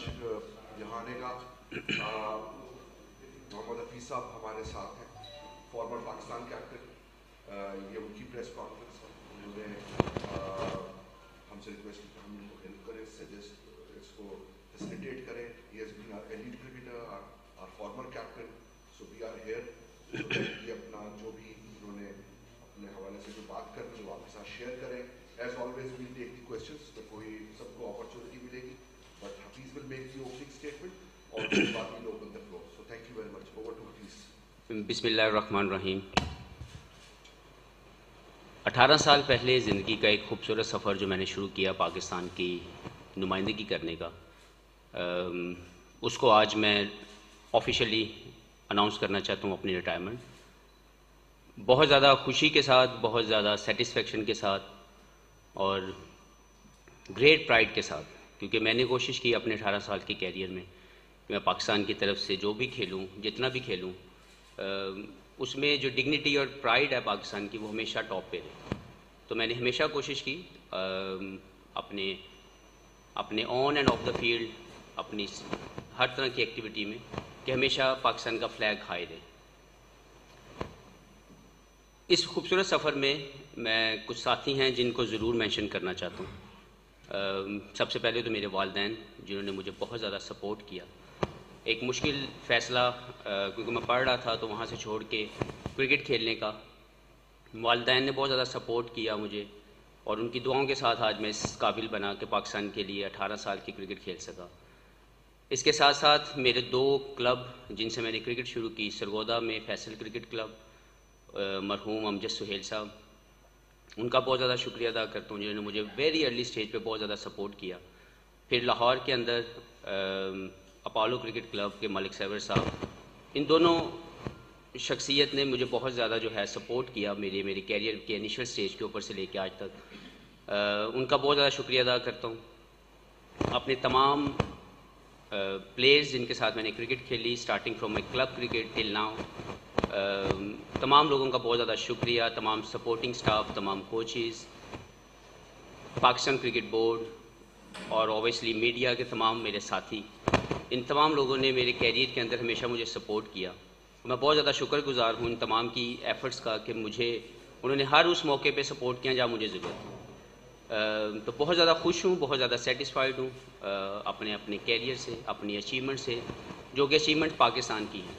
یہاں آنے کا. محمد حفیظ صاحب ہمارے ساتھ ہیں, فارمر پاکستان کیپٹن. یہ ان کی پریس کانفرنس ہے. انہوں نے ہم سے ریکویسٹ کی کہ ہم ان کو ہیلپ کریں, اس کو فیسیلیٹیٹ کریں. He has been our elite cricketer, our former captain, so we are here. یہ اپنا جو بھی انہوں نے اپنے حوالے سے جو بات کرنی ہے وہ آپ کے ساتھ شیئر کریں. As always we'll take the questions, تو کوئی سب کو اپرچونیٹی ملے گی, but Hafeez will make the opening statement اور اس کے بعد we'll open the floor. So thank you very much. Over to Hafeez. بسم اللہ الرحمن الرحیم. 18 سال پہلے زندگی کا ایک خوبصورت سفر جو میں نے شروع کیا پاکستان کی نمائندگی کرنے کا, اس کو آج میں آفیشلی اناؤنس کرنا چاہتا ہوں اپنی ریٹائرمنٹ. بہت زیادہ خوشی کے ساتھ, بہت زیادہ سیٹسفیکشن کے ساتھ اور گریٹ پرائڈ کے ساتھ, کیونکہ میں نے کوشش کی اپنے 18 سال کے کیریئر میں کہ میں پاکستان کی طرف سے جو بھی کھیلوں, جتنا بھی کھیلوں, اس میں جو ڈگنیٹی اور پرائڈ ہے پاکستان کی وہ ہمیشہ ٹاپ پہ رہے. تو میں نے ہمیشہ کوشش کی اپنے on and of the field, اپنی ہر طرح کی ایکٹیویٹی میں, کہ ہمیشہ پاکستان کا فلیگ ہائی رہے. اس خوبصورت سفر میں کچھ ساتھی ہیں جن کو ضرور مینشن کرنا چاہتا ہوں. سب سے پہلے تو میرے والدین جنہوں نے مجھے بہت زیادہ سپورٹ کیا. ایک مشکل فیصلہ, کیونکہ میں پڑھ رہا تھا تو وہاں سے چھوڑ کے کرکٹ کھیلنے کا, والدین نے بہت زیادہ سپورٹ کیا مجھے, اور ان کی دعاؤں کے ساتھ آج میں اس قابل بنا کہ پاکستان کے لیے 18 سال کی کرکٹ کھیل سکا. اس کے ساتھ ساتھ میرے 2 کلب جن سے میں نے کرکٹ شروع کی, سرگودا میں فیصل کرکٹ کلب, مرحوم امجد سہیل صاحب, ان کا بہت زیادہ شکریہ ادا کرتا ہوں جنہوں نے مجھے ویری ارلی سٹیج پہ بہت زیادہ سپورٹ کیا. پھر لاہور کے اندر اپولو کرکٹ کلب کے ملک سیور صاحب, ان دونوں شخصیت نے مجھے بہت زیادہ جو ہے سپورٹ کیا میری کیریئر کے انیشل سٹیج کے اوپر سے لے کے آج تک. ان کا بہت زیادہ شکریہ ادا کرتا ہوں. اپنے تمام پلیئرز جن کے ساتھ میں نے کرکٹ کھیلی, starting from my club cricket till now, تمام لوگوں کا بہت زیادہ شکریہ. تمام سپورٹنگ سٹاف, تمام کوچز, پاکستان کرکٹ بورڈ اور اوبیسلی میڈیا کے تمام میرے ساتھی, ان تمام لوگوں نے میرے کیریئر کے اندر ہمیشہ مجھے سپورٹ کیا. میں بہت زیادہ شکر گزار ہوں ان تمام کی ایفرٹس کا کہ انہوں نے ہر اس موقع پہ سپورٹ کیا جہاں مجھے ضرورت تھی. تو بہت زیادہ خوش ہوں, بہت زیادہ سیٹسفائیڈ ہوں اپنے کیریئر سے, اپنی اچیومنٹ سے, جو کہ اچیومنٹ پاکستان کی ہے.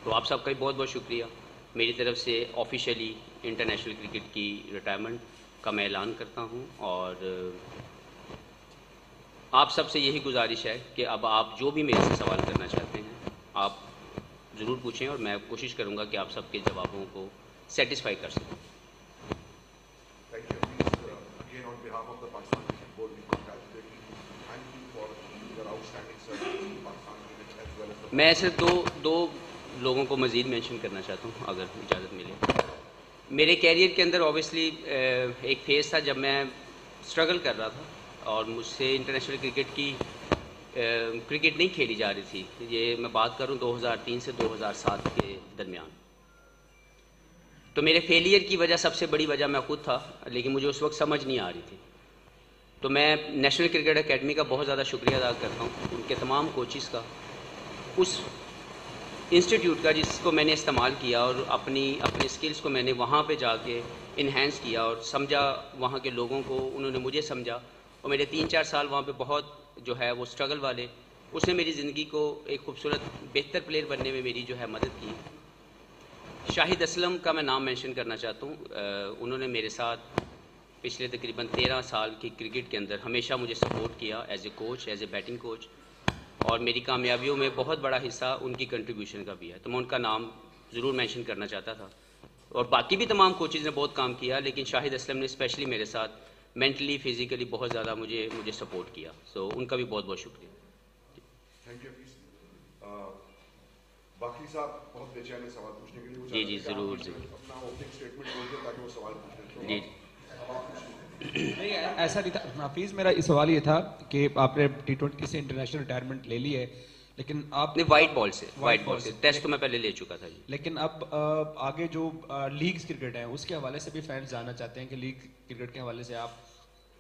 تو آپ سب کا بہت بہت شکریہ. میری طرف سے آفیشیلی انٹرنیشنل کرکٹ کی ریٹائرمنٹ کا میں اعلان کرتا ہوں, اور آپ سب سے یہی گزارش ہے کہ اب آپ جو بھی میرے سے سوال کرنا چاہتے ہیں آپ ضرور پوچھیں, اور میں کوشش کروں گا کہ آپ سب کے جوابوں کو سیٹسفائی کر سکوں. میں صرف دو لوگوں کو مزید مینشن کرنا چاہتا ہوں اگر اجازت ملے. میرے کیریئر کے اندر اوبیسلی ایک فیز تھا جب میں اسٹرگل کر رہا تھا اور مجھ سے انٹرنیشنل کرکٹ نہیں کھیلی جا رہی تھی. یہ میں بات کروں 2003 سے 2007 کے درمیان. تو میرے فیلئر کی وجہ, سب سے بڑی وجہ میں خود تھا, لیکن مجھے اس وقت سمجھ نہیں آ رہی تھی. تو میں نیشنل کرکٹ اکیڈمی کا بہت زیادہ شکریہ ادا کرتا ہوں, ان کے تمام کوچز کا, اس انسٹیٹیوٹ کا جس کو میں نے استعمال کیا, اور اپنی اسکلس کو میں نے وہاں پہ جا کے انہینس کیا اور سمجھا وہاں کے لوگوں کو, انہوں نے مجھے سمجھا, اور میرے 3-4 سال وہاں پہ بہت جو ہے وہ اسٹرگل والے, اس نے میری زندگی کو ایک خوبصورت بہتر پلیئر بننے میں میری جو ہے مدد کی. شاہد اسلم کا میں نام مینشن کرنا چاہتا ہوں. انہوں نے میرے ساتھ پچھلے تقریباً 13 سال کی کرکٹ کے اندر ہمیشہ مجھے سپورٹ کیا as a coach, as a batting coach, اور میری کامیابیوں میں بہت بڑا حصہ ان کی کنٹریبیوشن کا بھی ہے. تو میں ان کا نام ضرور مینشن کرنا چاہتا تھا. اور باقی بھی تمام کوچز نے بہت کام کیا, لیکن شاہد اسلم نے اسپیشلی میرے ساتھ مینٹلی فزیکلی بہت زیادہ مجھے سپورٹ کیا. سو ان کا بھی بہت بہت شکریہ. Thank you. باقی صاحب بہت بے چین سوال پوچھنے کے لیے. جی ضرور اپنا اوپننگ اسٹیٹمنٹ بول دیں تاکہ وہ سوال پوچھیں. جی نہیں ایسا نہیں تھا حفیظ. میرا سوال یہ تھا کہ آپ نے T20 سے انٹرنیشنل ریٹائرمنٹ لے لی ہے, لیکن آپ نے وائٹ بال سے ٹیسٹ تو میں پہلے لے چکا تھا جی. لیکن اب آگے جو لیگز کرکٹ ہیں اس کے حوالے سے بھی فینس جاننا چاہتے ہیں کہ لیگ کرکٹ کے حوالے سے آپ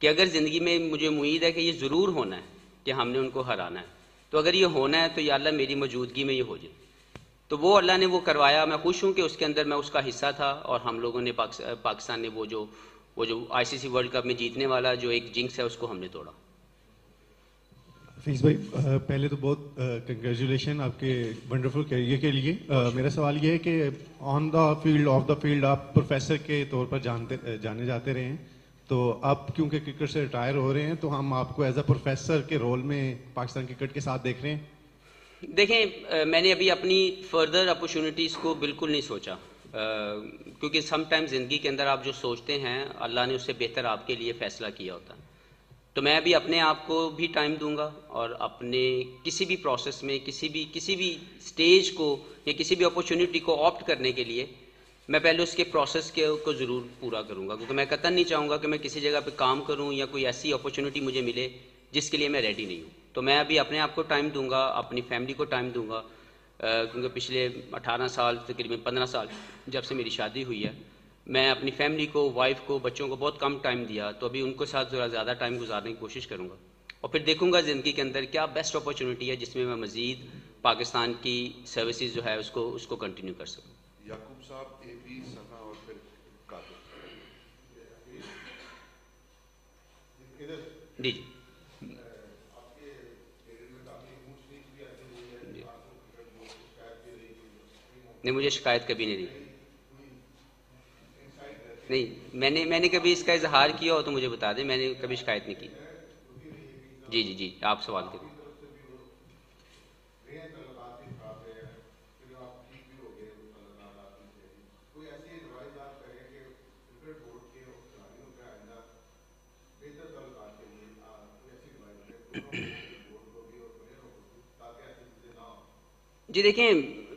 کہ اگر زندگی میں مجھے امید ہے کہ یہ ضرور ہونا ہے کہ ہم نے ان کو ہرانا ہے، تو اگر یہ ہونا ہے تو یا اللہ میری موجودگی میں یہ ہو جائے. تو وہ اللہ نے وہ کروایا. میں خوش ہوں کہ اس کے اندر میں اس کا حصہ تھا، اور ہم لوگوں نے پاکستان نے وہ جو آئی سی سی ورلڈ کپ میں جیتنے والا جو ایک جنکس ہے اس کو ہم نے توڑا. حفیظ بھائی پہلے تو بہت کنگریچولیشن آپ کے ونڈرفل کیریئر کے لیے. میرا سوال یہ ہے کہ on the field of the field آپ پروفیسر کے طور پر جانے جاتے رہے ہیں، تو اب کیونکہ کرکٹ سے ریٹائر ہو رہے ہیں تو ہم آپ کو ایز اے پروفیسر کے رول میں پاکستان کرکٹ کے ساتھ دیکھ رہے ہیں. دیکھیں میں نے ابھی اپنی فردر اپرچونیٹیز کو بالکل نہیں سوچا، کیونکہ سم ٹائم زندگی کے اندر آپ جو سوچتے ہیں اللہ نے اس سے بہتر آپ کے لیے فیصلہ کیا ہوتا ہے. تو میں ابھی اپنے آپ کو بھی ٹائم دوں گا، اور اپنے کسی بھی پروسیس میں کسی بھی سٹیج کو یا کسی بھی اپرچونیٹی کو آپٹ کرنے کے لیے میں پہلے اس کے پروسیس کو ضرور پورا کروں گا، کیونکہ میں قطعاً نہیں چاہوں گا کہ میں کسی جگہ پہ کام کروں یا کوئی ایسی اپرچونیٹی مجھے ملے جس کے لیے میں ریڈی نہیں ہوں. تو میں ابھی اپنے آپ کو ٹائم دوں گا، اپنی فیملی کو ٹائم دوں گا، کیونکہ پچھلے 18 سال تقریباً 15 سال جب سے میری شادی ہوئی ہے میں اپنی فیملی کو، وائف کو، بچوں کو بہت کم ٹائم دیا. تو ابھی ان کے ساتھ ذرا زیادہ ٹائم گزارنے کی کوشش کروں گا، اور پھر دیکھوں گا زندگی کے اندر کیا بیسٹ اپرچونیٹی ہے جس میں میں مزید پاکستان کی سروسز جو ہے اس کو کنٹینیو کر سکوں. یعقوب صاحب، اے پی، ثنا اور پھر کاتب. جی جی نہیں، مجھے شکایت کبھی نہیں دی. نہیں، میں نے کبھی اس کا اظہار کیا ہو تو مجھے بتا دیں، میں نے کبھی شکایت نہیں کی. جی جی جی آپ سوال کریں. جی دیکھیں،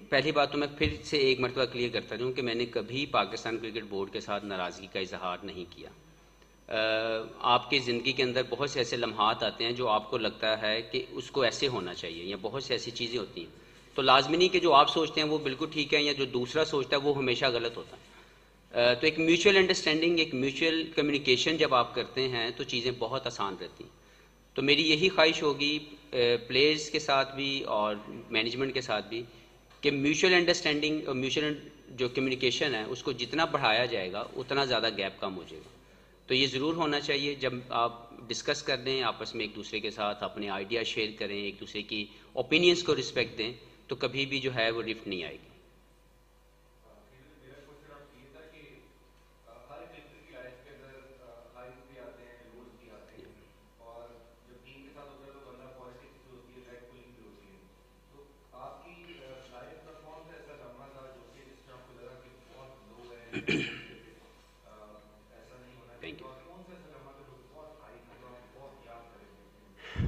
پہلی بات تو میں پھر سے ایک مرتبہ کلیئر کرتا ہوں کہ میں نے کبھی پاکستان کرکٹ بورڈ کے ساتھ ناراضگی کا اظہار نہیں کیا. آپ کی زندگی کے اندر بہت سے ایسے لمحات آتے ہیں جو آپ کو لگتا ہے کہ اس کو ایسے ہونا چاہیے، یا بہت سی ایسی چیزیں ہوتی ہیں، تو لازمی نہیں کہ جو آپ سوچتے ہیں وہ بالکل ٹھیک ہے یا جو دوسرا سوچتا ہے وہ ہمیشہ غلط ہوتا ہے. تو ایک میوچل انڈرسٹینڈنگ، ایک میوچل کمیونیکیشن جب آپ کرتے ہیں تو چیزیں بہت آسان رہتی ہیں. تو میری یہی خواہش ہوگی پلیئرز کے ساتھ بھی اور مینجمنٹ کے ساتھ بھی کہ میوچل انڈرسٹینڈنگ اور میوچل جو کمیونیکیشن ہے اس کو جتنا بڑھایا جائے گا اتنا زیادہ گیپ کم ہو جائے گا. تو یہ ضرور ہونا چاہیے، جب آپ ڈسکس کر دیں آپس میں ایک دوسرے کے ساتھ، اپنے آئیڈیا شیئر کریں، ایک دوسرے کی اوپینینس کو رسپیکٹ دیں، تو کبھی بھی جو ہے وہ رفٹ نہیں آئے گی.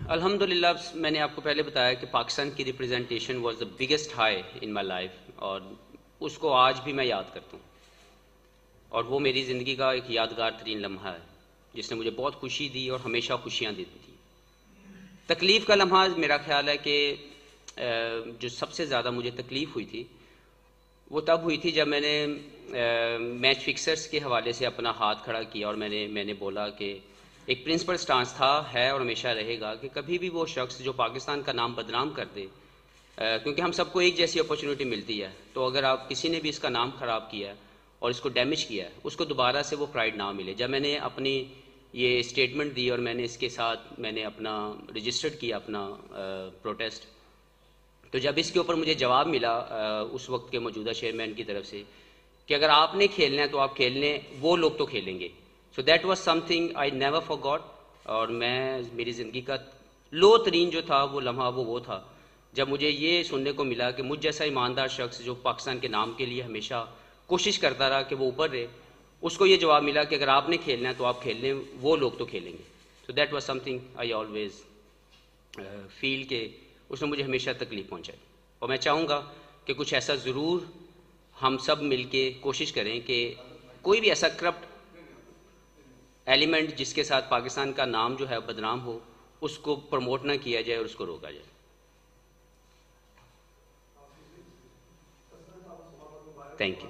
الحمدللہ میں نے آپ کو پہلے بتایا کہ پاکستان کی representation was the biggest high in my life, اور اس کو آج بھی میں یاد کرتا ہوں، اور وہ میری زندگی کا ایک یادگار ترین لمحہ ہے جس نے مجھے بہت خوشی دی اور ہمیشہ خوشیاں دیتی تھی. تکلیف کا لمحہ میرا خیال ہے کہ جو سب سے زیادہ مجھے تکلیف ہوئی تھی وہ تب ہوئی تھی جب میں نے میچ فکسرز کے حوالے سے اپنا ہاتھ کھڑا کیا، اور میں نے بولا کہ ایک پرنسپل سٹانس تھا، ہے اور ہمیشہ رہے گا کہ کبھی بھی وہ شخص جو پاکستان کا نام بدنام کر دے، کیونکہ ہم سب کو ایک جیسی اپرچونیٹی ملتی ہے، تو اگر آپ کسی نے بھی اس کا نام خراب کیا ہے اور اس کو ڈیمیج کیا ہے، اس کو دوبارہ سے وہ پرائیڈ نہ ملے. جب میں نے اپنی یہ اسٹیٹمنٹ دی اور میں نے اس کے ساتھ میں نے اپنا رجسٹرڈ کیا اپنا پروٹیسٹ، تو جب اس کے اوپر مجھے جواب ملا اس وقت کے موجودہ چیئرمین کی طرف سے کہ اگر آپ نے کھیلنا ہے تو آپ کھیل لیں، وہ لوگ تو کھیلیں گے. So that was something I never forgot. اور میری زندگی کا لو ترین جو تھا وہ لمحہ وہ تھا جب مجھے یہ سننے کو ملا کہ مجھ جیسا ایماندار شخص جو پاکستان کے نام کے لیے ہمیشہ کوشش کرتا رہا کہ وہ اوپر رہے، اس کو یہ جواب ملا کہ اگر آپ نے کھیلنا ہے تو آپ کھیل لیں، وہ لوگ تو کھیلیں گے. So that was something I always feel کہ اس نے مجھے ہمیشہ تکلیف پہنچائی. اور میں چاہوں گا کہ کچھ ایسا ضرور ہم سب مل کے کوشش کریں کہ کوئی بھی ایسا کرپٹ ایلیمنٹ جس کے ساتھ پاکستان کا نام جو ہے بدنام ہو، اس کو پروموٹ نہ کیا جائے اور اس کو روکا جائے. Thank you.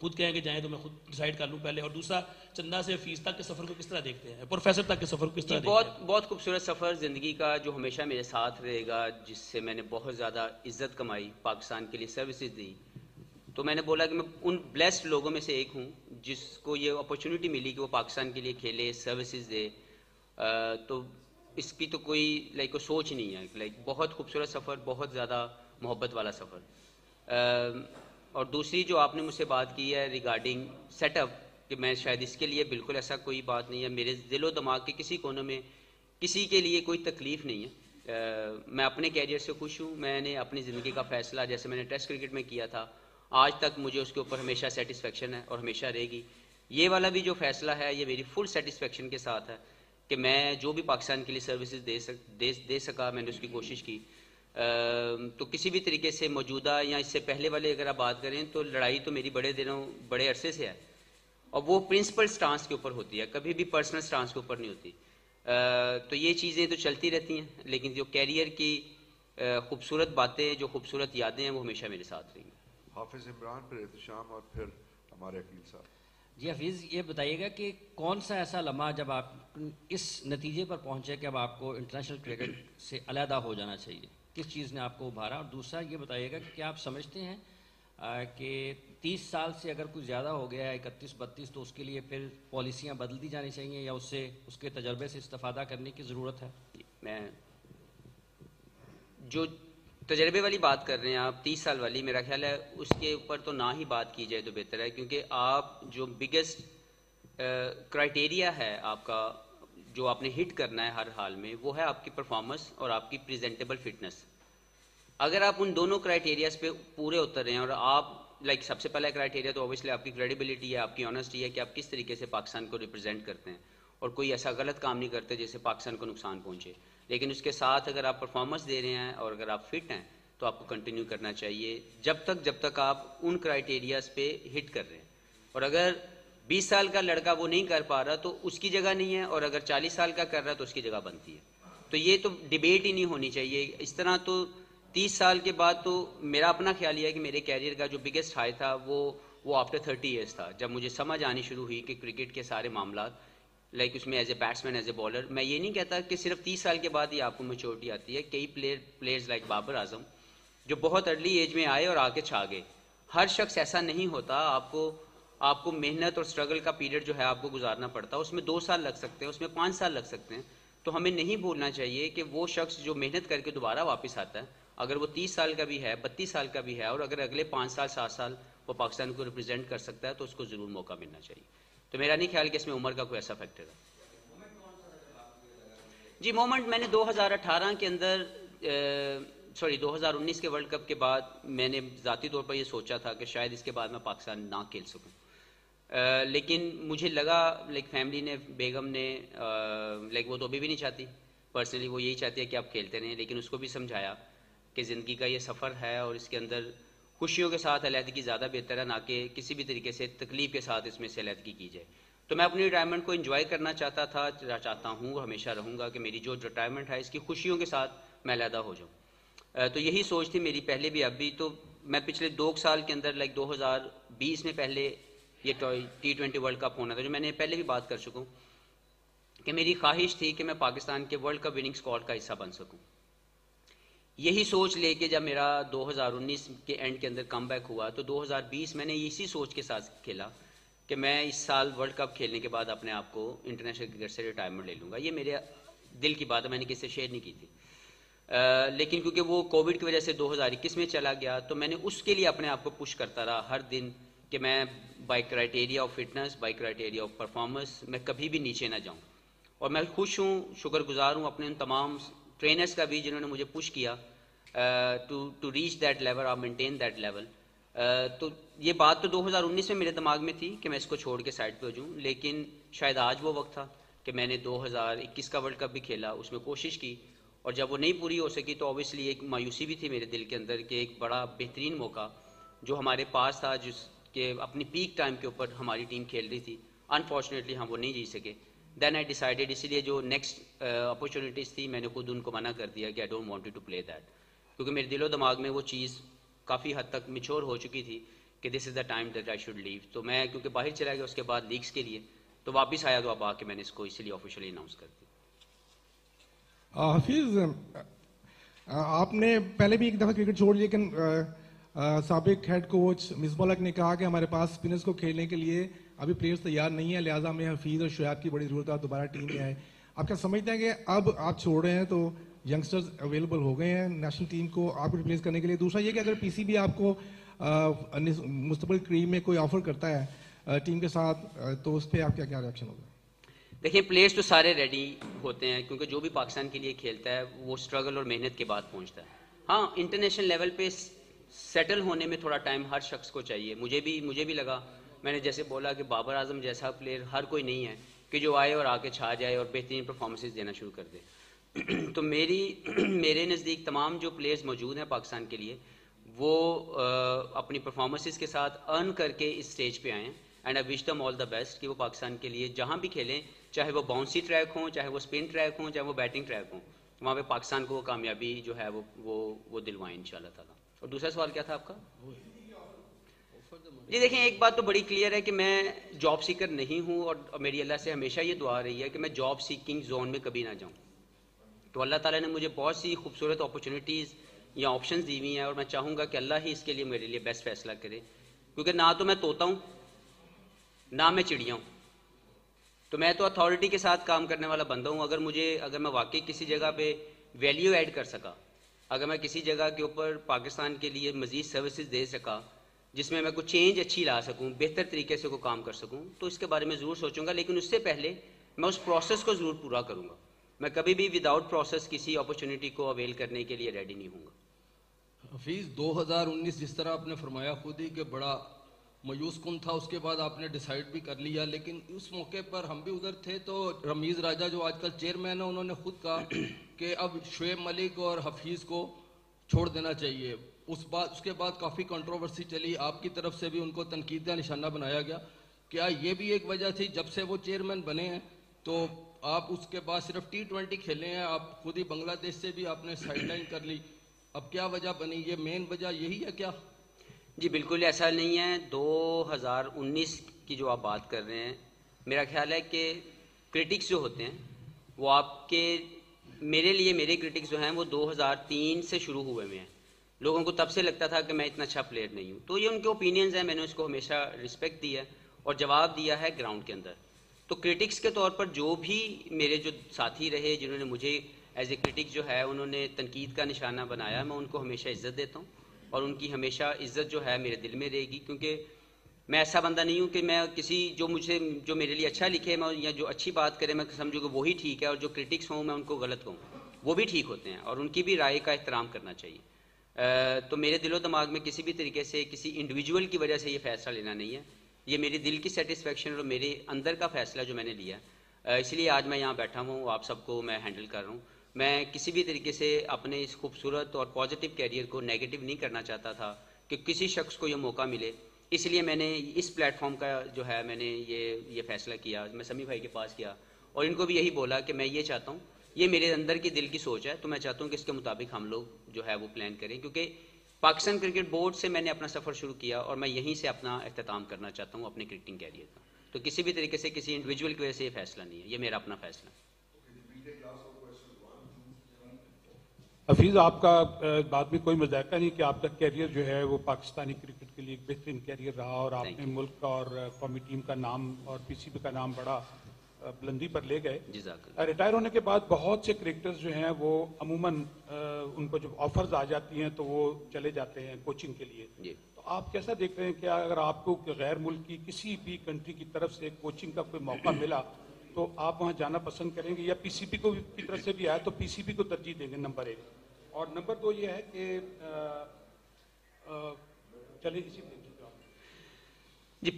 خود کہیں کہ جائیں تو میں خود ڈیسائیڈ کر لوں پہلے؟ اور دوسرا چندہ سے حفیظ تک کے سفر کو کس طرح دیکھتے ہیں، پروفیسر تک کے سفر کو کس طرح دیکھتے ہیں؟ بہت خوبصورت سفر زندگی کا جو ہمیشہ میرے ساتھ رہے گا، جس سے میں نے بہت زیادہ عزت کمائی، پاکستان کے لیے سروسز دی. تو میں نے بولا کہ میں ان بلیسڈ لوگوں میں سے ایک ہوں جس کو یہ اپرچونٹی ملی کہ وہ پاکستان کے لیے کھیلے، سروسز دے. تو اس کی تو کوئی کوئی سوچ نہیں ہے. بہت خوبصورت سفر، بہت زیادہ محبت والا سفر. اور دوسری جو آپ نے مجھ سے بات کی ہے ریگارڈنگ سیٹ اپ، کہ میں شاید اس کے لیے بالکل ایسا کوئی بات نہیں ہے. میرے دل و دماغ کے کسی کونے میں کسی کے لیے کوئی تکلیف نہیں ہے. میں اپنے کیریئر سے خوش ہوں. میں نے اپنی زندگی کا فیصلہ جیسے میں نے ٹیسٹ کرکٹ میں کیا تھا، آج تک مجھے اس کے اوپر ہمیشہ سیٹسفیکشن ہے اور ہمیشہ رہے گی. یہ والا بھی جو فیصلہ ہے یہ میری فل سیٹسفیکشن کے ساتھ ہے کہ میں جو بھی پاکستان کے لیے سروسز دے سکا میں نے اس کی کوشش کی. تو کسی بھی طریقے سے موجودہ یا اس سے پہلے والے اگر آپ بات کریں تو لڑائی تو میری بڑے عرصے سے ہے، اور وہ پرنسپل سٹانس کے اوپر ہوتی ہے، کبھی بھی پرسنل سٹانس کے اوپر نہیں ہوتی. تو یہ چیزیں تو چلتی رہتی ہیں، لیکن جو کیریئر کی خوبصورت باتیں، جو خوبصورت یادیں ہیں وہ ہمیشہ میرے ساتھ رہیں گی. حافظ عمران، پھر احتشام اور پھر ہمارے عقیل صاحب. جی حفیظ، یہ بتائیے گا کہ کون سا ایسا لمحہ جب آپ اس نتیجے پر پہنچے کہ اب آپ کو انٹرنیشنل کرکٹ سے علیحدہ ہو جانا چاہیے، کس چیز نے آپ کو ابھارا؟ اور دوسرا یہ بتائیے گا کہ کیا آپ سمجھتے ہیں کہ 30 سال سے اگر کچھ زیادہ ہو گیا ہے 31-32 تو اس کے لیے پھر پالیسیاں بدل دی جانی چاہیے یا اس کے تجربے سے استفادہ کرنے کی ضرورت ہے؟ میں جو تجربے والی بات کر رہے ہیں آپ 30 سال والی، میرا خیال ہے اس کے اوپر تو نہ ہی بات کی جائے تو بہتر ہے، کیونکہ آپ جو بگیسٹ کرائٹیریا ہے آپ کا جو آپ نے ہٹ کرنا ہے ہر حال میں، وہ ہے آپ کی پرفارمنس اور آپ کی پریزنٹیبل فٹنس. اگر آپ ان دونوں کرائٹیریاز پہ پورے اتر رہے ہیں اور آپ سب سے پہلا کرائٹیریا تو اوبیسلی آپ کی کریڈیبلٹی ہے، آپ کی آنیسٹی ہے کہ آپ کس طریقے سے پاکستان کو ریپرزینٹ کرتے ہیں اور کوئی ایسا غلط کام نہیں کرتے جس سے پاکستان کو نقصان پہنچے. لیکن اس کے ساتھ اگر آپ پرفارمنس دے رہے ہیں اور اگر آپ فٹ ہیں تو آپ کو کنٹینیو کرنا چاہیے جب تک آپ ان کرائٹیریاز پہ ہٹ کر رہے ہیں. اور اگر 20 سال کا لڑکا وہ نہیں کر پا رہا تو اس کی جگہ نہیں ہے، اور اگر 40 سال کا کر رہا ہے تو اس کی جگہ بنتی ہے. تو یہ تو ڈیبیٹ ہی نہیں ہونی چاہیے. اس طرح تو 30 سال کے بعد تو میرا اپنا خیال یہ ہے کہ میرے کیریئر کا جو بگیسٹ ہائی تھا وہ آفٹر 30 ایئرس تھا، جب مجھے سمجھ آنی شروع ہوئی کہ کرکٹ کے سارے معاملات اس میں as a batsman, as a bowler. میں یہ نہیں کہتا کہ صرف 30 سال کے بعد ہی آپ کو میچورٹی آتی ہے. کئی پلیئرز لائک بابر اعظم جو بہت ارلی ایج میں آئے اور آگے چھا گئے. ہر شخص ایسا نہیں ہوتا. آپ کو محنت اور اسٹرگل کا پیریڈ جو ہے آپ کو گزارنا پڑتا ہے. اس میں 2 سال لگ سکتے ہیں، اس میں 5 سال لگ سکتے ہیں. تو ہمیں نہیں بھولنا چاہیے کہ وہ شخص جو محنت کر کے دوبارہ واپس آتا ہے، اگر وہ 30 سال کا بھی ہے، 32 سال کا بھی ہے، اور اگر اگلے 5 سال 7 سال وہ پاکستان کو ریپرزینٹ کر سکتا ہے تو اس کو ضرور موقع ملنا چاہیے. تو میرا نہیں خیال کہ اس میں عمر کا کوئی ایسا فیکٹر ہے. جی مومنٹ میں نے 2018 کے اندر 2019 کے ورلڈ کپ کے بعد میں نے ذاتی طور پر یہ سوچا تھا کہ شاید اس کے بعد میں پاکستان نہ کھیل سکوں. لیکن مجھے لگا فیملی نے، بیگم نے وہ تو ابھی بھی نہیں چاہتی، پرسنلی وہ یہی چاہتی ہے کہ آپ کھیلتے رہیں. لیکن اس کو بھی سمجھایا کہ زندگی کا یہ سفر ہے اور اس کے اندر خوشیوں کے ساتھ علیحدگی زیادہ بہتر ہے، نہ کہ کسی بھی طریقے سے تکلیف کے ساتھ اس میں سے علیحدگی کی جائے. تو میں اپنی ریٹائرمنٹ کو انجوائے کرنا چاہتا ہوں، ہمیشہ رہوں گا کہ میری جو ریٹائرمنٹ ہے اس کی خوشیوں کے ساتھ میں علیحدہ ہو جاؤں. تو یہی سوچ تھی میری پہلے بھی اب بھی. تو میں پچھلے 2 سال کے اندر 2020 میں پہلے یہ T20 ورلڈ کپ ہونا تھا، جو میں نے پہلے بھی بات کر چکا ہوں کہ میری خواہش تھی کہ میں پاکستان کے ورلڈ کپ وننگ اسکواڈ کا حصہ بن سکوں. یہی سوچ لے کے جب میرا 2019 کے اینڈ کے اندر کم بیک ہوا تو 2020 میں نے اسی سوچ کے ساتھ کھیلا کہ میں اس سال ورلڈ کپ کھیلنے کے بعد اپنے آپ کو انٹرنیشنل کرکٹ سے ریٹائرمنٹ لے لوں گا. یہ میرے دل کی بات ہے، میں نے کسی سے شیئر نہیں کی تھی. لیکن کیونکہ وہ کووڈ کی وجہ سے 2021 میں چلا گیا تو میں نے اس کے لیے اپنے آپ کو پش کرتا رہا ہر دن کہ میں by criteria of fitness, by criteria of performance میں کبھی بھی نیچے نہ جاؤں. اور میں خوش ہوں، شکر گزار ہوں اپنے ان تمام ٹرینرز کا بھی جنہوں نے مجھے پش کیا ٹو ریچ دیٹ لیول اور مینٹین دیٹ لیول. تو یہ بات تو 2019 میں میرے دماغ میں تھی کہ میں اس کو چھوڑ کے سائڈ پہ ہو جاؤں. لیکن شاید آج وہ وقت تھا کہ میں نے 2021 کا ورلڈ کپ بھی کھیلا، اس میں کوشش کی، اور جب وہ نہیں پوری ہو سکی تو اوبیسلی ایک مایوسی بھی تھی میرے دل کے اندر کہ ایک بڑا بہترین موقع جو ہمارے پاس تھا، جس کے اپنی پیک ٹائم کے اوپر ہماری ٹیم کھیل رہی تھی، انفارچونیٹلی ہم وہ نہیں جیت سکے. دین آئی ڈیسائیڈیڈ، اسی لیے جو نیکسٹ اپرچونیٹیز تھی میں نے خود ان کو منع کر دیا کہ I don't want to play that, کیونکہ میرے دل و دماغ میں وہ چیز کافی حد تک میچور ہو چکی تھی کہ this is the time that I should leave. تو میں کیونکہ باہر چلا گیا اس کے بعد لیگس کے لیے, تو واپس آیا تو اب آ کے میں نے اس کو اسی لیے آفیشلی اناؤنس کر دیا. حفیظ, آپ نے پہلے بھی ایک دفعہ کرکٹ چھوڑ, لیکن سابق ہیڈ کوچ مصباح الحق نے کہا کہ ہمارے پاس اسپنرز کو کھیلنے کے لیے ابھی پلیئرز تیار نہیں ہے, لہٰذا ہمیں حفیظ اور شعیب کی بڑی ضرورت ہے, دوبارہ ٹیم میں آئے. آپ کیا سمجھتے ہیں کہ اب آپ چھوڑ رہے ہیں تو ینگسٹرز اویلیبل ہو گئے ہیں نیشنل ٹیم کو آپ کو ریپلیس کرنے کے لیے؟ دوسرا یہ کہ اگر پی سی بی آپ کو مستقبل کریم میں کوئی آفر کرتا ہے ٹیم کے ساتھ, تو اس پہ آپ کیا ریئیکشن ہوگا؟ دیکھیں, پلیئرز تو سارے ریڈی ہوتے ہیں, کیونکہ جو بھی پاکستان کے لیے کھیلتا ہے وہ اسٹرگل اور محنت کے بعد پہنچتا ہے. ہاں, انٹرنیشنل لیول پہ سیٹل ہونے میں تھوڑا ٹائم ہر شخص کو چاہیے. مجھے بھی لگا, میں نے جیسے بولا کہ بابر اعظم جیسا پلیئر ہر کوئی نہیں ہے کہ جو آئے اور آ کے چھا جائے اور بہترین پرفارمنسز دینا شروع کر دے. تو میرے نزدیک تمام جو پلیئرز موجود ہیں پاکستان کے لیے وہ اپنی پرفارمنسز کے ساتھ ارن کر کے اس اسٹیج پہ آئے ہیں, and I wish them all the best کہ وہ پاکستان کے لیے جہاں بھی کھیلیں, چاہے وہ باؤنسی ٹریک ہوں, چاہے وہ اسپن ٹریک ہوں, چاہے وہ بیٹنگ ٹریک ہوں, وہاں پہ پاکستان کو وہ کامیابی جو ہے وہ دلوائیں انشاءاللہ تعالیٰ. اور دوسرا سوال کیا تھا آپ کا؟ جی دیکھیں, ایک بات تو بڑی کلیئر ہے کہ میں جاب سیکر نہیں ہوں, اور میری اللہ سے ہمیشہ یہ دعا رہی ہے کہ میں جاب سیکنگ زون میں کبھی نہ جاؤں. تو اللہ تعالیٰ نے مجھے بہت سی خوبصورت اپرچونیٹیز یا آپشنز دی ہوئی ہیں, اور میں چاہوں گا کہ اللہ ہی اس کے لیے میرے لیے بیسٹ فیصلہ کرے, کیونکہ نہ تو میں طوطا ہوں نہ میں چڑیا ہوں. تو میں تو اتھارٹی کے ساتھ کام کرنے والا بندہ ہوں. اگر میں واقعی کسی جگہ پہ ویلیو ایڈ کر سکا, اگر میں کسی جگہ کے اوپر پاکستان کے لیے مزید سروسز دے سکا جس میں کوئی چینج اچھی لا سکوں, بہتر طریقے سے کوئی کام کر سکوں, تو اس کے بارے میں ضرور سوچوں گا. لیکن اس سے پہلے میں اس پروسیس کو ضرور پورا کروں گا. میں کبھی بھی وداؤٹ پروسیس کسی اپرچونیٹی کو اویل کرنے کے لیے ریڈی نہیں ہوں گا. حفیظ, 2019 جس طرح آپ نے فرمایا خود ہی کہ بڑا مایوس کن تھا, اس کے بعد آپ نے ڈیسائیڈ بھی کر لیا, لیکن اس موقع پر ہم بھی ادھر تھے تو رمیز راجہ جو آج کل چیئرمین ہیں انہوں نے خود کہا کہ اب شعیب ملک اور حفیظ کو چھوڑ دینا چاہیے. اس کے بعد کافی کنٹروورسی چلی, آپ کی طرف سے بھی ان کو تنقید کا نشانہ بنایا گیا. کیا یہ بھی ایک وجہ تھی جب سے وہ چیئرمین بنے ہیں تو آپ اس کے بعد صرف T20 کھیلے ہیں, آپ خود ہی بنگلہ دیش سے بھی آپ نے سائڈ لائن کر لی, اب کیا وجہ بنی؟ یہ مین وجہ یہی ہے کیا؟ جی بالکل ایسا نہیں ہے. 2019 کی جو آپ بات کر رہے ہیں, میرا خیال ہے کہ کرٹکس جو ہوتے ہیں وہ آپ کے, میرے لیے میرے کرٹکس جو ہیں وہ 2003 سے شروع ہوئے ہوئے ہیں. لوگوں کو تب سے لگتا تھا کہ میں اتنا اچھا پلیئر نہیں ہوں, تو یہ ان کے اوپینینز ہیں, میں نے اس کو ہمیشہ رسپیکٹ دی ہے اور جواب دیا ہے گراؤنڈ کے اندر. تو کرٹکس کے طور پر جو بھی میرے جو ساتھی رہے جنہوں نے مجھے ایز اے کرٹک جو ہے انہوں نے تنقید کا نشانہ بنایا, میں ان کو ہمیشہ عزت دیتا ہوں, اور ان کی ہمیشہ عزت جو ہے میرے دل میں رہے گی. کیونکہ میں ایسا بندہ نہیں ہوں کہ میں کسی جو میرے لیے اچھا لکھے میں یا جو اچھی بات کرے میں سمجھوں کہ وہی ٹھیک ہے, اور جو کرٹکس ہوں میں ان کو غلط کہوں. وہ بھی ٹھیک ہوتے ہیں اور ان کی بھی رائے کا احترام کرنا چاہیے. تو میرے دل و دماغ میں کسی بھی طریقے سے کسی انڈیویجول کی وجہ سے یہ فیصلہ لینا نہیں ہے. یہ میری دل کی سیٹسفیکشن اور میرے اندر کا فیصلہ جو میں نے لیا, اس لیے آج میں یہاں بیٹھا ہوں, آپ سب کو میں ہینڈل کر رہا ہوں. میں کسی بھی طریقے سے اپنے اس خوبصورت اور پازیٹیو کیریئر کو نیگیٹو نہیں کرنا چاہتا تھا کہ کسی شخص کو یہ موقع ملے. اس لیے میں نے اس پلیٹ فارم کا جو ہے میں نے یہ فیصلہ کیا. میں سمی بھائی کے پاس گیا اور ان کو بھی یہی بولا کہ میں یہ چاہتا ہوں, یہ میرے اندر کی دل کی سوچ ہے, تو میں چاہتا ہوں کہ اس کے مطابق ہم لوگ جو ہے وہ پلان کریں. کیونکہ پاکستان کرکٹ بورڈ سے میں نے اپنا سفر شروع کیا اور میں یہیں سے اپنا اختتام کرنا چاہتا ہوں اپنے کرکٹنگ کیریئر کا. تو کسی بھی طریقے سے کسی انڈیویجول کی وجہ سے یہ فیصلہ نہیں ہے, یہ میرا اپنا فیصلہ ہے. حفیظ, آپ کا بات میں کوئی مذائقہ نہیں کہ آپ کا کیریئر جو ہے وہ پاکستانی کرکٹ کے لیے ایک بہترین کیریئر رہا, اور آپ نے ملک کا اور قومی ٹیم کا نام اور پی سی بی کا نام بڑا بلندی پر لے گئے. ریٹائر ہونے کے بعد بہت سے کرکٹرز جو ہیں وہ عموماً ان کو جب آفرز آ جاتی ہیں تو وہ چلے جاتے ہیں کوچنگ کے لیے. تو آپ کیسا دیکھ رہے ہیں کہ اگر آپ کو غیر ملک کی کسی بھی کنٹری کی طرف سے کوچنگ کا کوئی موقع ملا تو آپ وہاں جانا پسند کریں گے, یا پی سی بی کی طرف سے بھی آیا تو پی سی بی کو ترجیح دیں گے؟ نمبر 1. اور نمبر 2 یہ ہے کہ چلے جی,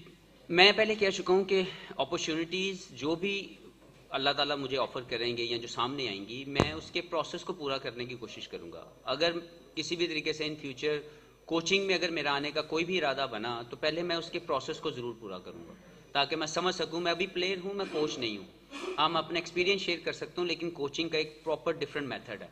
میں پہلے کہہ چکا ہوں کہ اپرچونیٹیز جو بھی اللہ تعالیٰ مجھے آفر کریں گے یا جو سامنے آئیں گی, میں اس کے پروسیس کو پورا کرنے کی کوشش کروں گا. اگر کسی بھی طریقے سے ان فیوچر کوچنگ میں اگر میرا آنے کا کوئی بھی ارادہ بنا تو پہلے میں اس کے پروسیس کو ضرور پورا کروں گا, تاکہ میں سمجھ سکوں. میں ابھی پلیئر ہوں, میں کوچ نہیں ہوں. ہاں, میں اپنا ایکسپیرینس شیئر کر سکتا ہوں, لیکن کوچنگ کا ایک پراپر ڈفرینٹ میتھڈ ہے.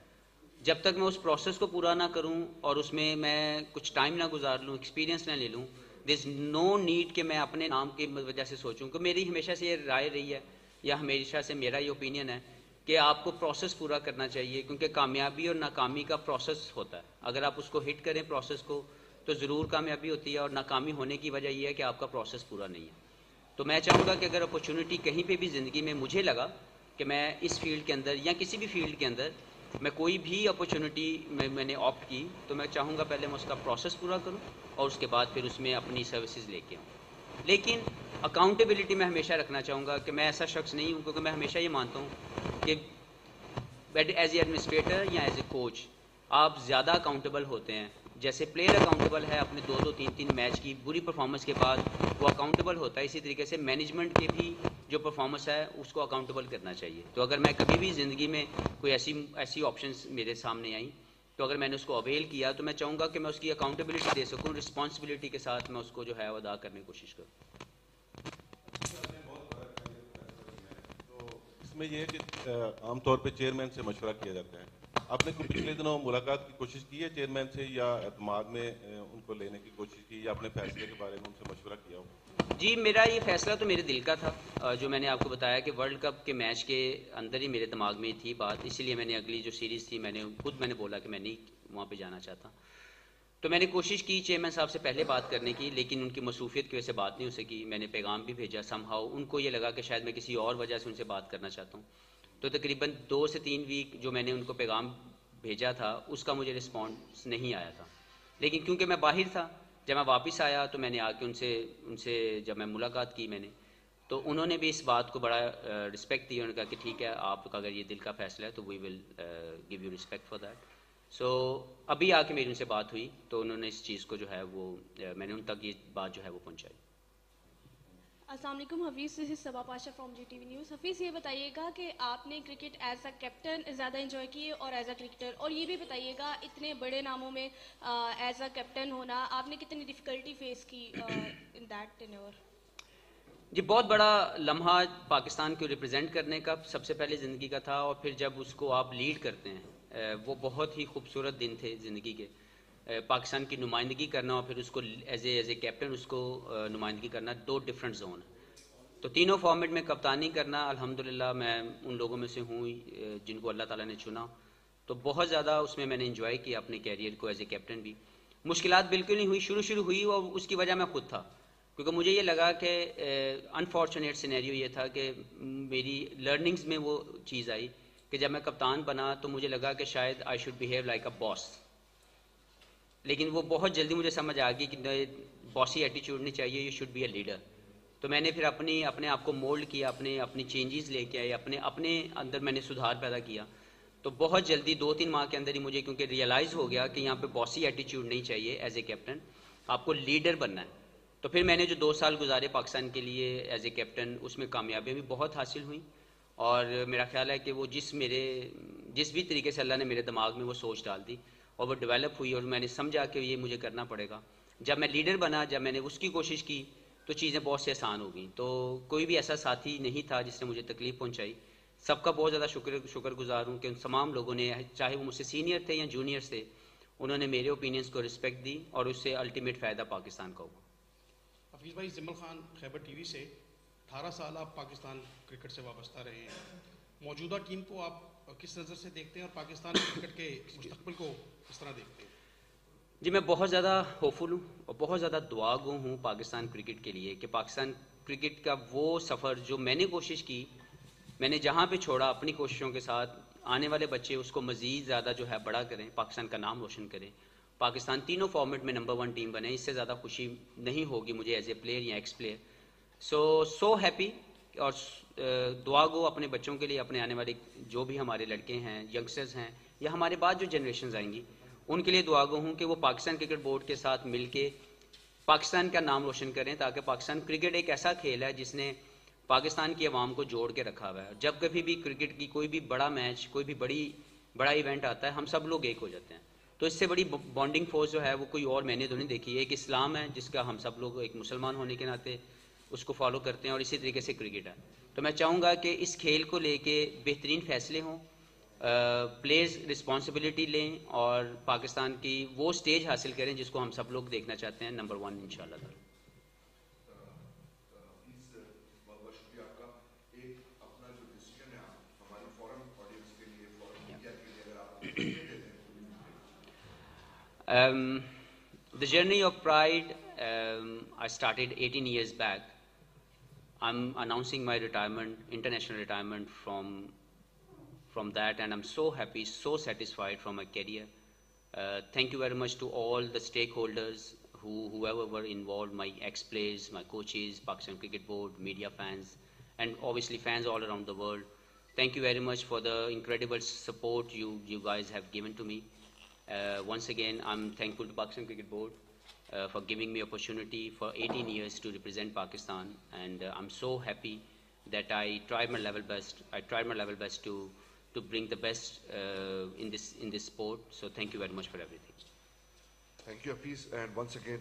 جب تک میں اس پروسیس کو پورا نہ کروں اور اس میں کچھ ٹائم نہ گزار لوں, ایکسپیرینس نہ لے لوں, دیر از نو نیڈ کہ میں اپنے نام کی وجہ سے سوچوں کہ میری ہمیشہ سے یہ رائے رہی ہے یا ہمیشہ سے میرا یہ اوپینین ہے کہ آپ کو پروسیس پورا کرنا چاہیے، کیونکہ کامیابی اور ناکامی کا پروسیس ہوتا ہے. اگر آپ اس کو ہٹ کریں پروسیس کو تو ضرور کامیابی ہوتی ہے، اور ناکامی ہونے کی وجہ یہ ہے کہ آپ کا پروسیس پورا نہیں ہے. تو میں چاہوں گا کہ اگر اپرچونٹی کہیں پہ بھی زندگی میں مجھے لگا کہ میں اس فیلڈ کے اندر یا کسی بھی فیلڈ کے اندر میں کوئی بھی اپرچونٹی میں نے آپٹ کی، تو میں چاہوں گا پہلے میں اس کا پروسیس پورا کروں اور اس کے بعد پھر اس میں اپنی سروسز لے کے آؤں. لیکن اکاؤنٹیبلٹی میں ہمیشہ رکھنا چاہوں گا کہ میں ایسا شخص نہیں ہوں، کیونکہ میں ہمیشہ یہ مانتا ہوں کہ ایز اے ایڈمنسٹریٹر یا ایز اے کوچ آپ زیادہ اکاؤنٹیبل ہوتے ہیں. جیسے پلیئر اکاؤنٹیبل ہے اپنے 2-3 میچ کی بری پرفارمنس کے بعد وہ اکاؤنٹیبل ہوتا ہے، اسی طریقے سے مینجمنٹ کے بھی جو پرفارمنس ہے اس کو اکاؤنٹیبل کرنا چاہیے. تو اگر میں کبھی بھی زندگی میں کوئی ایسی آپشنس میرے سامنے آئیں تو اگر میں نے اس کو اویل کیا تو میں چاہوں گا کہ میں اس کی اکاؤنٹیبلٹی دے سکوں، رسپانسبلٹی کے ساتھ میں اس کو جو ہے وہ ادا کرنے کی کوشش کروں. تو اس میں یہ ہے کہ عام طور پہ چیئرمین سے مشورہ کیا جاتا ہے. آپ نے کوئی پچھلے دنوں ملاقات کی کوشش کی ہے چیئرمین سے، یا اعتماد میں ان کو لینے کی کوشش کی، یا اپنے فیصلے کے بارے میں ان سے مشورہ کیا ہو؟ جی میرا یہ فیصلہ تو میرے دل کا تھا، جو میں نے آپ کو بتایا کہ ورلڈ کپ کے میچ کے اندر ہی میرے دماغ میں تھی بات، اسی لیے میں نے اگلی جو سیریز تھی میں نے بولا کہ میں نہیں وہاں پہ جانا چاہتا. تو میں نے کوشش کی چیئرمین صاحب سے پہلے بات کرنے کی، لیکن ان کی مصروفیت کی وجہ سے بات نہیں ہو سکی. میں نے پیغام بھی بھیجا سم ہاؤ، ان کو یہ لگا کہ شاید میں کسی اور وجہ سے ان سے بات کرنا چاہتا ہوں. تو تقریباً 2 سے 3 ویک جو میں نے ان کو پیغام بھیجا تھا اس کا مجھے رسپانس نہیں آیا تھا. لیکن کیونکہ میں باہر تھا، جب میں واپس آیا تو میں نے آ کے ان سے جب میں ملاقات کی میں نے، تو انہوں نے بھی اس بات کو بڑا رسپیکٹ دی. انہوں نے کہا کہ ٹھیک ہے آپ کا اگر یہ دل کا فیصلہ ہے تو we will give you respect for that. So ابھی آ کے میری ان سے بات ہوئی تو انہوں نے اس چیز کو جو ہے وہ میں نے ان تک یہ بات جو ہے وہ پہنچائی. السلام علیکم Hafeez, this is Saba Pasha from G T V news. Hafeez یہ بتائیے گا کہ آپ نے کرکٹ ایز اے کیپٹن زیادہ انجوائے کی اور ایز اے کرکٹر، اور یہ بھی بتائیے گا اتنے بڑے ناموں میں ایز اے کیپٹن ہونا آپ نے کتنی ڈیفیکلٹی فیس کی ان دیٹ ٹینیور؟ جی بہت بڑا لمحہ پاکستان کو ریپرزینٹ کرنے کا سب سے پہلے زندگی کا تھا، اور پھر جب اس کو آپ لیڈ کرتے ہیں وہ بہت ہی خوبصورت دن تھے زندگی کے. پاکستان کی نمائندگی کرنا اور پھر اس کو ایز اے کیپٹن اس کو نمائندگی کرنا 2 ڈفرینٹ زون ہیں. تو تینوں فارمیٹ میں کپتانی کرنا الحمدللہ میں ان لوگوں میں سے ہوں جن کو اللہ تعالیٰ نے چنا. تو بہت زیادہ اس میں نے انجوائے کیا اپنے کیریئر کو ایز اے کیپٹن بھی. مشکلات بالکل نہیں ہوئی، شروع ہوئی اور اس کی وجہ میں خود تھا، کیونکہ مجھے یہ لگا کہ انفارچونیٹ سینیریو یہ تھا کہ میری لرننگز میں وہ چیز آئی کہ جب میں کپتان بنا تو مجھے لگا کہ شاید I should behave like a boss. لیکن وہ بہت جلدی مجھے سمجھ آ گئی کہ باسی ایٹیچیوڈ نہیں چاہیے، you should be a leader. تو میں نے پھر اپنے آپ کو مولڈ کیا، اپنی چینجز لے کے آئے، اپنے اندر میں نے سدھار پیدا کیا. تو بہت جلدی 2-3 ماہ کے اندر ہی مجھے کیونکہ ریئلائز ہو گیا کہ یہاں پہ باسی ایٹیچیوڈ نہیں چاہیے ایز اے کیپٹن، آپ کو لیڈر بننا ہے. تو پھر میں نے جو 2 سال گزارے پاکستان کے لیے ایز اے کیپٹن، اس میں کامیابیاں بھی بہت حاصل ہوئیں. اور میرا خیال ہے کہ وہ جس بھی طریقے سے اللہ نے میرے دماغ میں وہ سوچ ڈال دی اور وہ ڈیولپ ہوئی، اور میں نے سمجھا کہ یہ مجھے کرنا پڑے گا. جب میں لیڈر بنا، جب میں نے اس کی کوشش کی تو چیزیں بہت سے آسان ہو گئیں. تو کوئی بھی ایسا ساتھی نہیں تھا جس نے مجھے تکلیف پہنچائی. سب کا بہت زیادہ شکر گزار ہوں کہ ان تمام لوگوں نے، چاہے وہ مجھ سے سینئر تھے یا جونیئر تھے، انہوں نے میرے اوپینینز کو رسپیکٹ دی اور اس سے الٹیمیٹ فائدہ پاکستان کا ہوا. حفیظ بھائی، زمل خان خیبر ٹی وی سے. 18 سال آپ پاکستان کرکٹ سے وابستہ رہے ہیں. موجودہ ٹیم کو آپ کس نظر سے دیکھتے ہیں اور پاکستان کرکٹ کے مستقبل کو کس طرح دیکھتے ہیں؟ جی میں بہت زیادہ ہوپفل ہوں اور بہت زیادہ دعا گو ہوں پاکستان کرکٹ کے لیے کہ پاکستان کرکٹ کا وہ سفر جو میں نے کوشش کی، میں نے جہاں پہ چھوڑا اپنی کوششوں کے ساتھ، آنے والے بچے اس کو مزید زیادہ جو ہے بڑا کریں، پاکستان کا نام روشن کریں، پاکستان تینوں فارمیٹ میں نمبر 1 ٹیم بنے. اس سے زیادہ خوشی نہیں ہوگی مجھے ایز اے پلیئر یا ایکس پلیئر. So happy. اور دعا گو اپنے بچوں کے لیے، اپنے آنے والے جو بھی ہمارے لڑکے ہیں، ینگسٹرز ہیں، یا ہمارے بعد جو جنریشنز آئیں گی، ان کے لیے دعا گو ہوں کہ وہ پاکستان کرکٹ بورڈ کے ساتھ مل کے پاکستان کا نام روشن کریں، تاکہ پاکستان کرکٹ ایک ایسا کھیل ہے جس نے پاکستان کی عوام کو جوڑ کے رکھا ہوا ہے. جب کبھی بھی کرکٹ کی کوئی بھی بڑا میچ، کوئی بھی بڑا ایونٹ آتا ہے، ہم سب لوگ ایک ہو جاتے ہیں. تو اس سے بڑی بانڈنگ فورس جو ہے وہ کوئی اور میں نے تو نہیں دیکھی. ایک اسلام ہے جس کا ہم سب لوگ ایک مسلمان ہونے کے ناطے اس کو فالو کرتے ہیں، اور اسی طریقے سے کرکٹ ہے. تو میں چاہوں گا کہ اس کھیل کو لے کے بہترین فیصلے ہوں، پلیئرز رسپانسبلٹی لیں اور پاکستان کی وہ سٹیج حاصل کریں جس کو ہم سب لوگ دیکھنا چاہتے ہیں، نمبر 1 انشاءاللہ. The journey of pride, I started 18 years back. I'm announcing my retirement, international retirement from that, and I'm so happy, so satisfied from my career. Thank you very much to all the stakeholders, whoever were involved, my ex-players, my coaches, Pakistan Cricket Board, media fans, and obviously fans all around the world. Thank you very much for the incredible support you guys have given to me. Once again, I'm thankful to Pakistan Cricket Board for giving me opportunity for 18 years to represent Pakistan, and I'm so happy that I tried my level best. I tried my level best to bring the best in this sport. So thank you very much for everything. Thank you, Hafiz, and once again,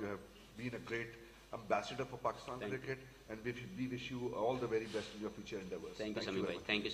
You have been a great ambassador for Pakistan cricket, and we wish you all the very best in your future endeavors. Thank you, Samir bhai. Thank you.